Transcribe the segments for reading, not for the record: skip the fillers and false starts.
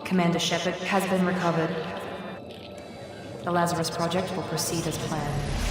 Commander Shepard has been recovered. The Lazarus Project will proceed as planned.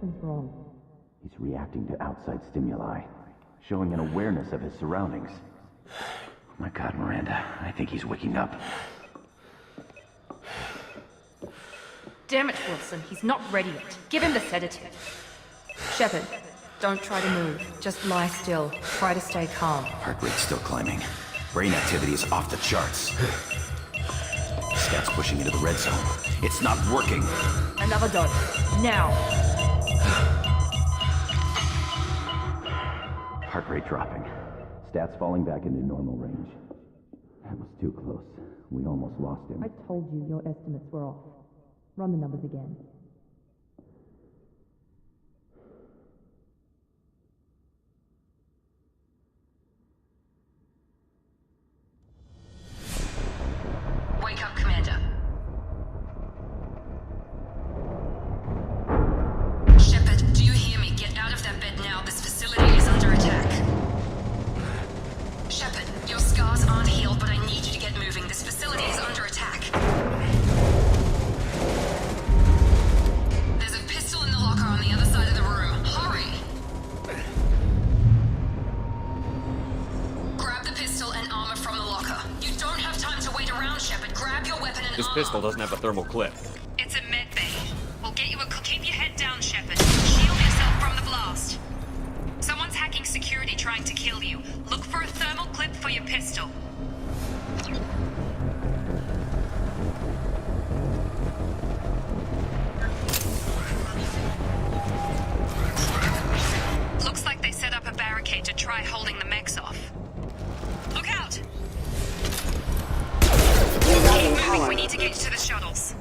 Something's wrong. He's reacting to outside stimuli, showing an awareness of his surroundings. Oh my God, Miranda, I think he's waking up. Damn it, Wilson, he's not ready yet. Give him the sedative. Shepard, don't try to move. Just lie still. Try to stay calm. Heart rate's still climbing. Brain activity is off the charts. Scout's pushing into the red zone. It's not working. Another dose. Now. Heart rate dropping. Stats falling back into normal range. That was too close. We almost lost him. I told you your estimates were off. Run the numbers again. Wake up, Commander. Shepard, do you hear me? Get out of that bed now. This facility is under attack. Shepard, your scars aren't healed, but I need you to get moving. This facility is under attack. There's a pistol in the locker on the other side of the room. Hurry! Grab the pistol and armor from the locker. You don't have time to wait around, Shepard. Grab your weapon and This armor. pistol doesn't have a thermal clip. It's a med bay. We'll get you a... Keep your head down, Shepard. Shield yourself from the blast. Someone's hacking security trying to kill you. Look for a thermal clip for your pistol. Looks like they set up a barricade to try holding the mechs off. Look out! Keep moving, we need to get to the shuttles.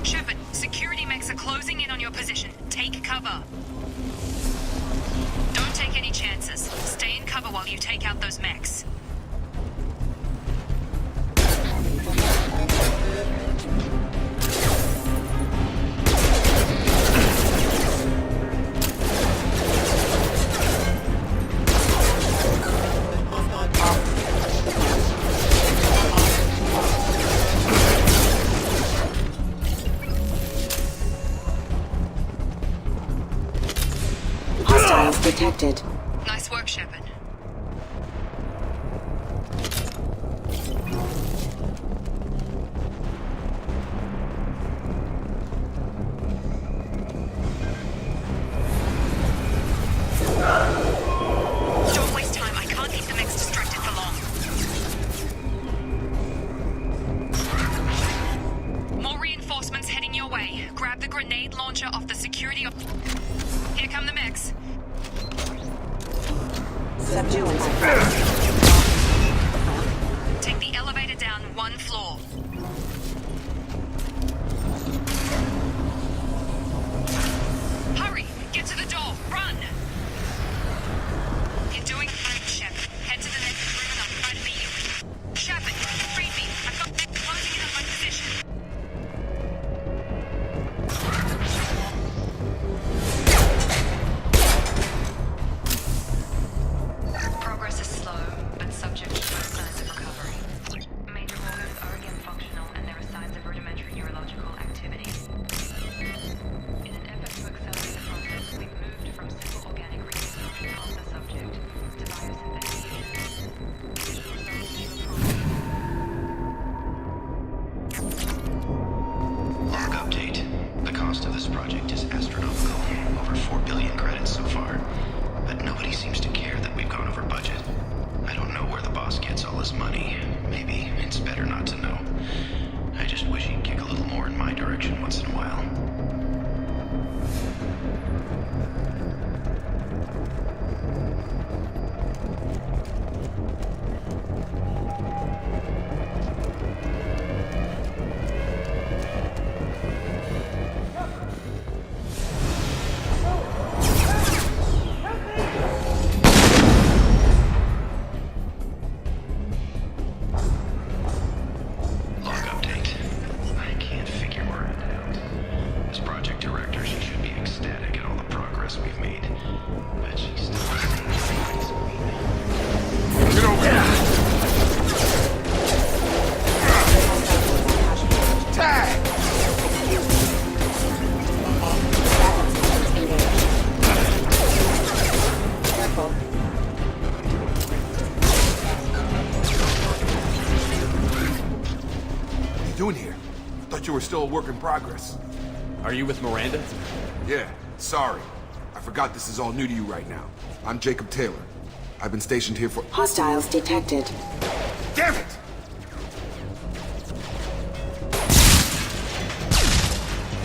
Shepard, security mechs are closing in on your position. Take cover. Don't take any chances. Stay in cover while you take out those mechs. Hostiles detected. Nice work, Shepard. Don't waste time. I can't keep the mechs distracted for long. More reinforcements heading your way. Grab the grenade launcher off the security... Here come the mechs. Subduing. Take the elevator down one floor. Hurry! Get to the door! Run! You're doing great, Shepard. Head to the next room and I'll try to meet you. Shepard, read me. I've got them closing in on my position. Progress is slow, but subject shows signs of recovery. Major organs are again functional, and there are signs of rudimentary neurological activity. In an effort to accelerate the process, we've moved from simple organic reconstruction of the subject to virus investigation. Log update. The cost of this project is astronomical. Over 4 billion credits so far. But nobody seems to care that we've gone over budget. I don't know where the boss gets all his money. Maybe it's better not to know. I just wish he'd kick a little more in my direction once in a while. Log update. doing here? I thought you were still a work in progress. Are you with Miranda? Yeah, sorry. I forgot this is all new to you right now. I'm Jacob Taylor. I've been stationed here for— Hostiles detected. Damn it!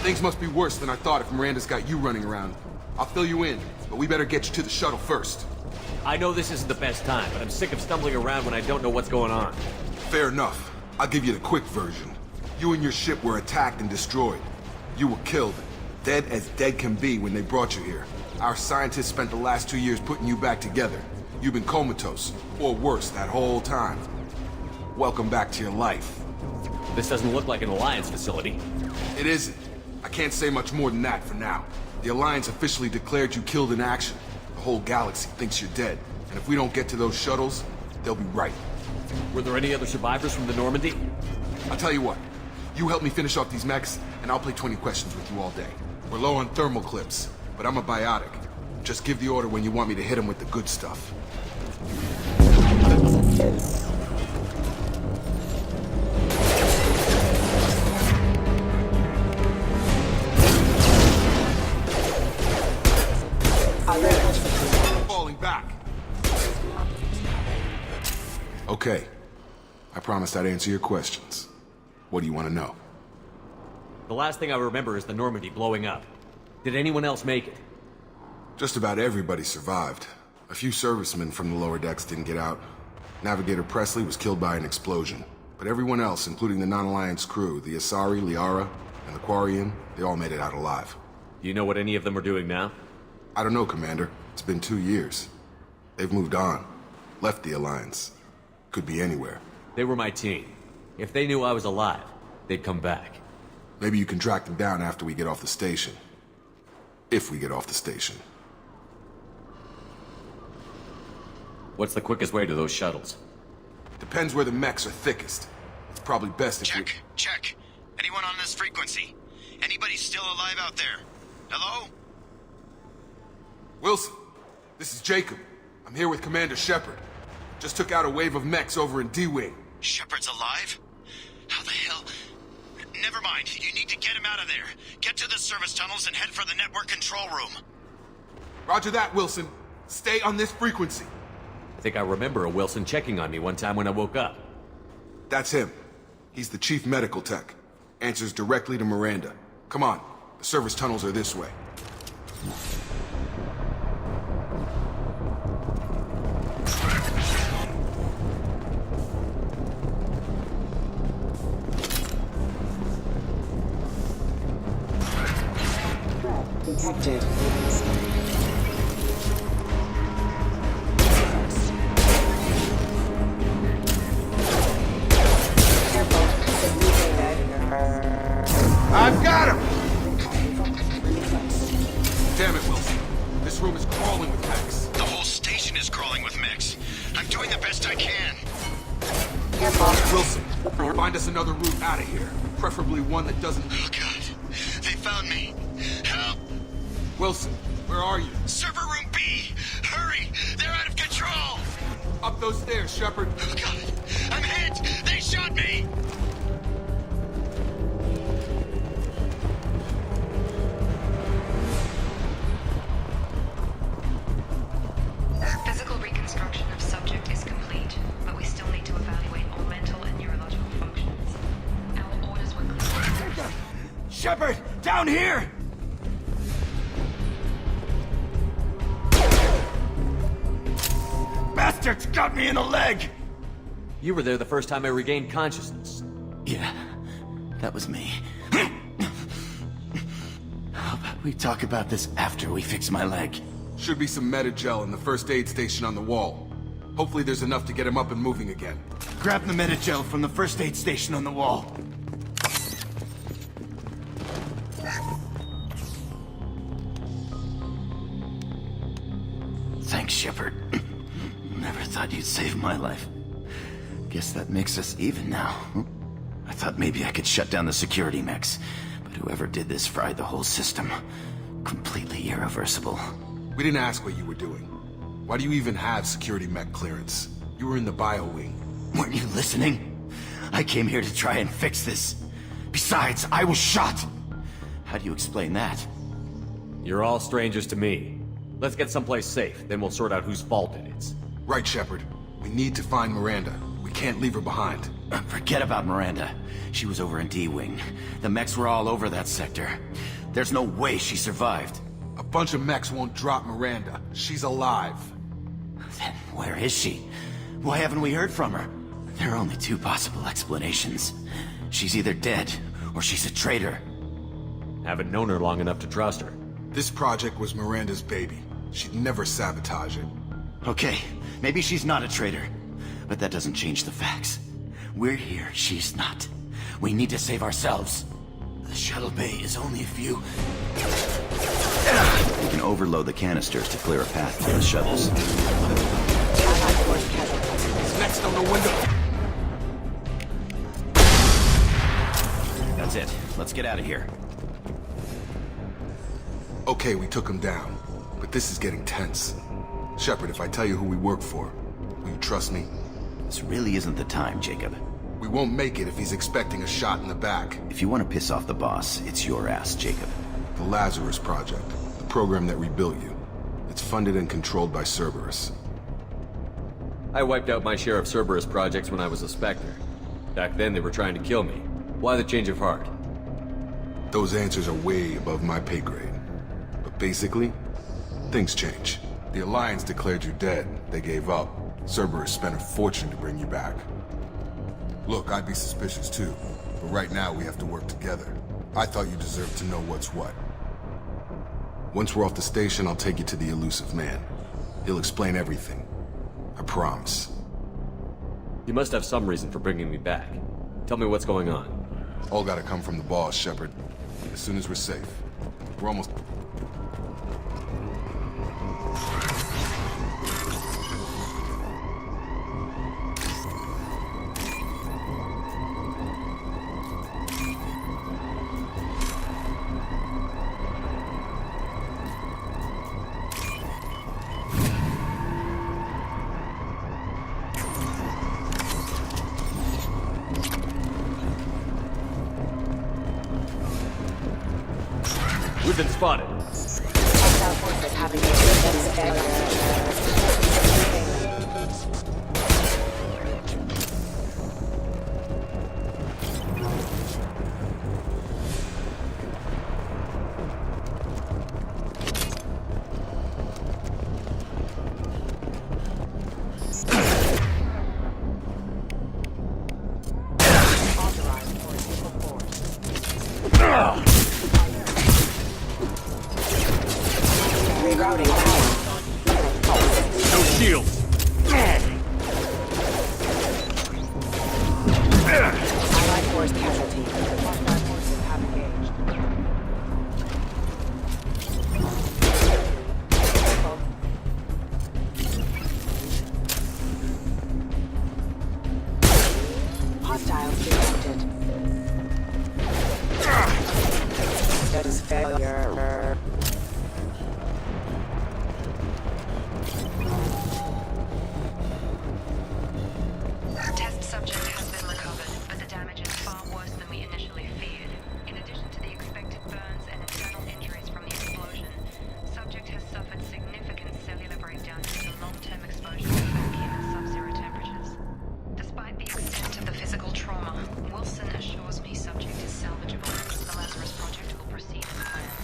Things must be worse than I thought if Miranda's got you running around. I'll fill you in, but we better get you to the shuttle first. I know this isn't the best time, but I'm sick of stumbling around when I don't know what's going on. Fair enough. I'll give you the quick version. You and your ship were attacked and destroyed. You were killed. Dead as dead can be when they brought you here. Our scientists spent the last 2 years putting you back together. You've been comatose, or worse, that whole time. Welcome back to your life. This doesn't look like an Alliance facility. It isn't. I can't say much more than that for now. The Alliance officially declared you killed in action. The whole galaxy thinks you're dead. And if we don't get to those shuttles, they'll be right. Were there any other survivors from the Normandy? I'll tell you what. You help me finish off these mechs, and I'll play 20 questions with you all day. We're low on thermal clips, but I'm a biotic. Just give the order when you want me to hit them with the good stuff. Falling back. Okay. I promised I'd answer your questions. What do you want to know? The last thing I remember is the Normandy blowing up. Did anyone else make it? Just about everybody survived. A few servicemen from the lower decks didn't get out. Navigator Presley was killed by an explosion. But everyone else, including the non-Alliance crew, the Asari, Liara, and the Quarian, they all made it out alive. Do you know what any of them are doing now? I don't know, Commander. It's been 2 years. They've moved on. Left the Alliance. Could be anywhere. They were my team. If they knew I was alive, they'd come back. Maybe you can track them down after we get off the station. If we get off the station. What's the quickest way to those shuttles? Depends where the mechs are thickest. It's probably best if we— Check. Anyone on this frequency? Anybody still alive out there? Hello? Wilson, this is Jacob. I'm here with Commander Shepard. Just took out a wave of mechs over in D-Wing. Shepard's alive? How the hell? Never mind. You need to get him out of there. Get to the service tunnels and head for the network control room. Roger that, Wilson. Stay on this frequency. I think I remember a Wilson checking on me one time when I woke up. That's him. He's the chief medical tech. Answers directly to Miranda. Come on. The service tunnels are this way. Detected. I've got him! Damn it, Wilson. This room is crawling with mechs. The whole station is crawling with mechs. I'm doing the best I can. Wilson, find us another route out of here. Preferably one that doesn't— Oh, God. They found me. Help! Wilson, where are you? Server room B! Hurry! They're out of control! Up those stairs, Shepard. Oh, God. I'm hit! They shot me! Physical reconstruction of subject is complete, but we still need to evaluate all mental and neurological functions. Our orders were clear. Shepard, down here! Bastards got me in the leg! You were there the first time I regained consciousness. Yeah, that was me. How about we talk about this after we fix my leg? Should be some Metagel in the first aid station on the wall. Hopefully there's enough to get him up and moving again. Grab the Metagel from the first aid station on the wall. Thanks, Shepard. Never thought you'd save my life. Guess that makes us even now. I thought maybe I could shut down the security mechs, but whoever did this fried the whole system. Completely irreversible. We didn't ask what you were doing. Why do you even have security mech clearance? You were in the bio wing. Weren't you listening? I came here to try and fix this. Besides, I was shot! How do you explain that? You're all strangers to me. Let's get someplace safe, then we'll sort out whose fault it is. Right, Shepard. We need to find Miranda. We can't leave her behind. Forget about Miranda. She was over in D-Wing. The mechs were all over that sector. There's no way she survived. A bunch of mechs won't drop Miranda. She's alive. Then where is she? Why haven't we heard from her? There are only two possible explanations. She's either dead, or she's a traitor. Haven't known her long enough to trust her. This project was Miranda's baby. She'd never sabotage it. Okay, maybe she's not a traitor. But that doesn't change the facts. We're here, she's not. We need to save ourselves. The shuttle bay is only a few... We can overload the canisters to clear a path to the shuttles. It's next on the window. That's it. Let's get out of here. Okay, we took him down. But this is getting tense. Shepard, if I tell you who we work for, will you trust me? This really isn't the time, Jacob. We won't make it if he's expecting a shot in the back. If you want to piss off the boss, it's your ass, Jacob. The Lazarus Project, the program that rebuilt you. It's funded and controlled by Cerberus. I wiped out my share of Cerberus projects when I was a Spectre. Back then they were trying to kill me. Why the change of heart? Those answers are way above my pay grade. But basically, things change. The Alliance declared you dead. They gave up. Cerberus spent a fortune to bring you back. Look, I'd be suspicious too, but right now we have to work together. I thought you deserved to know what's what. Once we're off the station, I'll take you to the Illusive Man. He'll explain everything. I promise. You must have some reason for bringing me back. Tell me what's going on. All gotta come from the boss, Shepard. As soon as we're safe. We're almost... We've been spotted. No shields. Allied force casualty. Hostile forces have engaged. Hostiles detected. That is failure. Test subject has been recovered, but the damage is far worse than we initially feared. In addition to the expected burns and internal injuries from the explosion, subject has suffered significant cellular breakdown due to long-term exposure to vacuum and sub-zero temperatures. Despite the extent of the physical trauma, Wilson assures me subject is salvageable. The Lazarus Project will proceed as planned.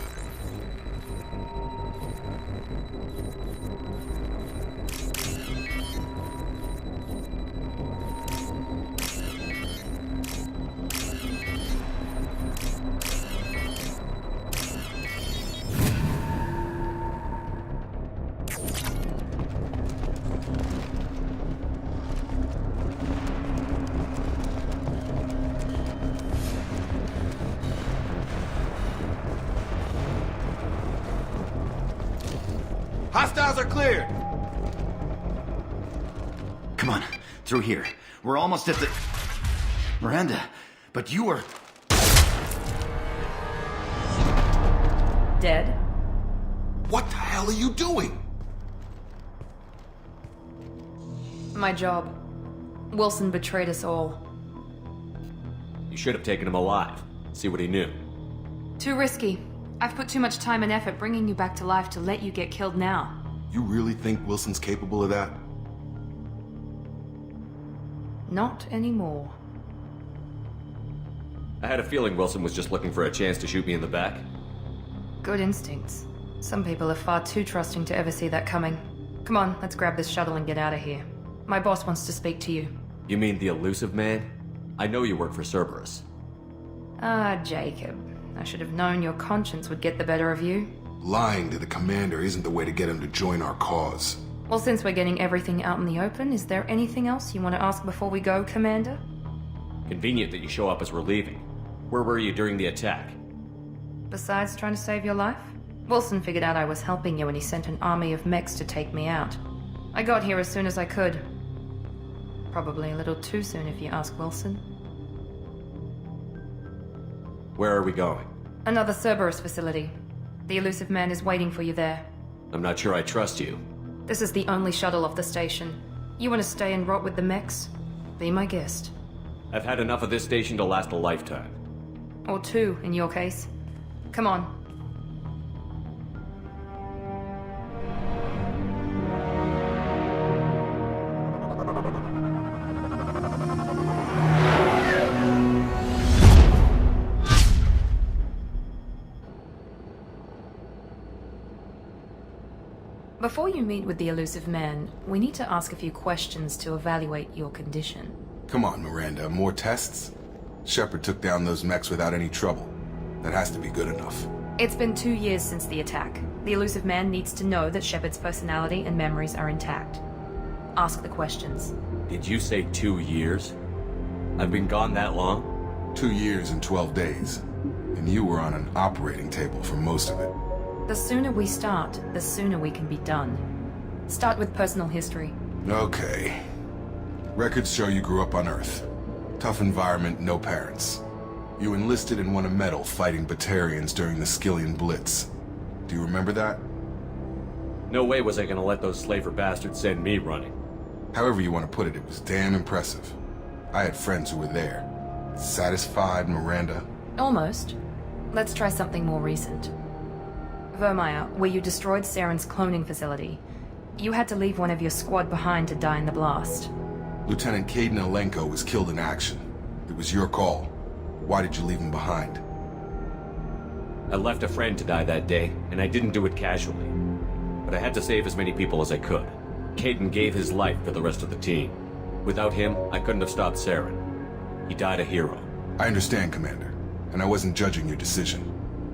Hostiles are cleared! Come on, through here. We're almost at the... Miranda, but you were... Dead? What the hell are you doing? My job. Wilson betrayed us all. You should have taken him alive. see what he knew. Too risky. I've put too much time and effort bringing you back to life to let you get killed now. You really think Wilson's capable of that? Not anymore. I had a feeling Wilson was just looking for a chance to shoot me in the back. Good instincts. Some people are far too trusting to ever see that coming. Come on, let's grab this shuttle and get out of here. My boss wants to speak to you. You mean the Illusive Man? I know you work for Cerberus. Ah, Jacob. I should have known your conscience would get the better of you. Lying to the commander isn't the way to get him to join our cause. Well, since we're getting everything out in the open, is there anything else you want to ask before we go, Commander? Convenient that you show up as we're leaving. Where were you during the attack? Besides trying to save your life? Wilson figured out I was helping you and he sent an army of mechs to take me out. I got here as soon as I could. Probably a little too soon if you ask Wilson. Where are we going? Another Cerberus facility. The Illusive Man is waiting for you there. I'm not sure I trust you. This is the only shuttle off the station. You want to stay and rot with the mechs? Be my guest. I've had enough of this station to last a lifetime. Or two, in your case. Come on. Before you meet with the Illusive Man, we need to ask a few questions to evaluate your condition. Come on, Miranda, more tests? Shepard took down those mechs without any trouble. That has to be good enough. It's been 2 years since the attack. The Illusive Man needs to know that Shepard's personality and memories are intact. Ask the questions. Did you say 2 years? I've been gone that long? 2 years and 12 days. And you were on an operating table for most of it. The sooner we start, the sooner we can be done. Start with personal history. Okay. Records show you grew up on Earth. Tough environment, no parents. You enlisted and won a medal fighting Batarians during the Skillian Blitz. Do you remember that? No way was I gonna let those slaver bastards send me running. However you want to put it, it was damn impressive. I had friends who were there. Satisfied, Miranda? Almost. Let's try something more recent. Vermeer, where you destroyed Saren's cloning facility. You had to leave one of your squad behind to die in the blast. Lieutenant Caden Alenko was killed in action. It was your call. Why did you leave him behind? I left a friend to die that day, and I didn't do it casually. But I had to save as many people as I could. Caden gave his life for the rest of the team. Without him, I couldn't have stopped Saren. He died a hero. I understand, Commander, and I wasn't judging your decision.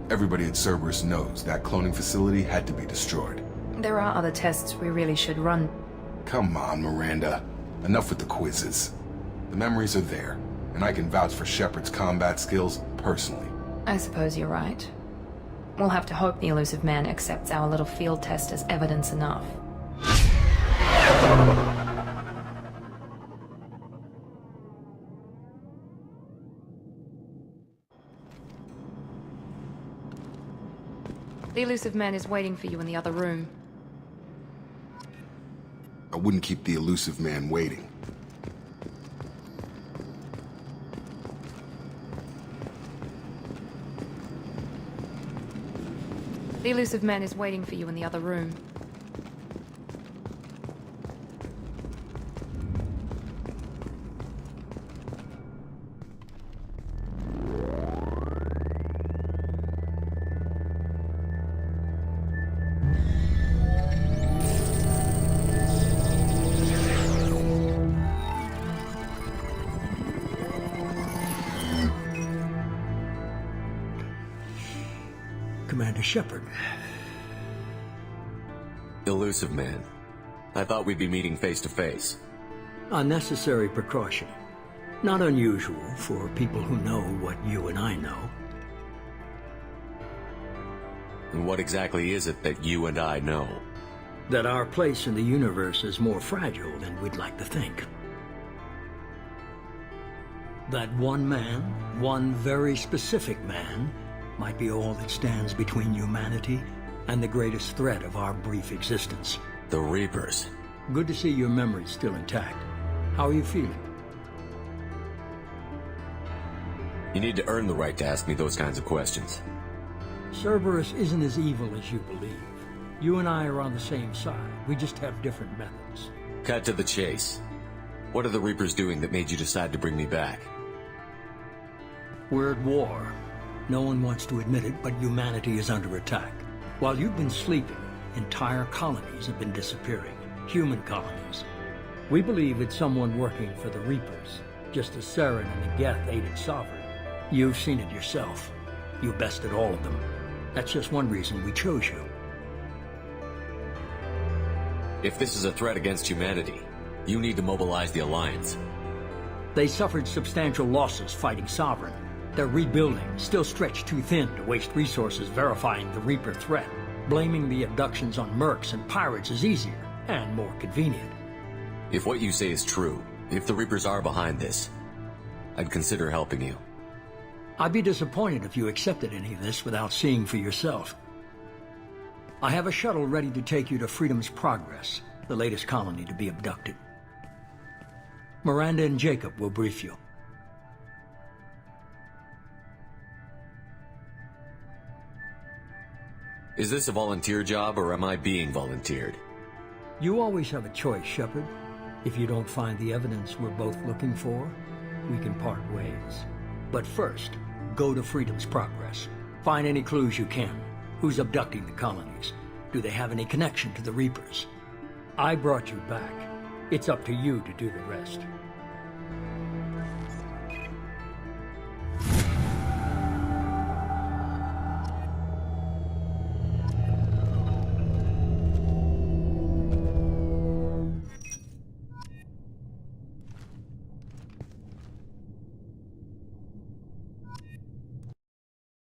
Everybody at Cerberus knows that cloning facility had to be destroyed. There are other tests we really should run. Come on, Miranda. Enough with the quizzes. The memories are there, and I can vouch for Shepard's combat skills personally. I suppose you're right. We'll have to hope the Illusive Man accepts our little field test as evidence enough. The Illusive Man is waiting for you in the other room. I wouldn't keep the Illusive Man waiting. The Illusive Man is waiting for you in the other room. Commander Shepard. Illusive Man. I thought we'd be meeting face to face. A necessary precaution. Not unusual for people who know what you and I know. And what exactly is it that you and I know? That our place in the universe is more fragile than we'd like to think. That one man, one very specific man, might be all that stands between humanity and the greatest threat of our brief existence. The Reapers. Good to see your memory's still intact. How are you feeling? You need to earn the right to ask me those kinds of questions. Cerberus isn't as evil as you believe. You and I are on the same side. We just have different methods. Cut to the chase. What are the Reapers doing that made you decide to bring me back? We're at war. No one wants to admit it, but humanity is under attack. While you've been sleeping, entire colonies have been disappearing. Human colonies. We believe it's someone working for the Reapers, just as Saren and the Geth aided Sovereign. You've seen it yourself. You bested all of them. That's just one reason we chose you. If this is a threat against humanity, you need to mobilize the Alliance. They suffered substantial losses fighting Sovereign. They're rebuilding, still stretched too thin to waste resources verifying the Reaper threat. Blaming the abductions on mercs and pirates is easier, and more convenient. If what you say is true, if the Reapers are behind this, I'd consider helping you. I'd be disappointed if you accepted any of this without seeing for yourself. I have a shuttle ready to take you to Freedom's Progress, the latest colony to be abducted. Miranda and Jacob will brief you. Is this a volunteer job, or am I being volunteered? You always have a choice, Shepard. If you don't find the evidence we're both looking for, we can part ways. But first, go to Freedom's Progress. Find any clues you can. Who's abducting the colonies? Do they have any connection to the Reapers? I brought you back. It's up to you to do the rest.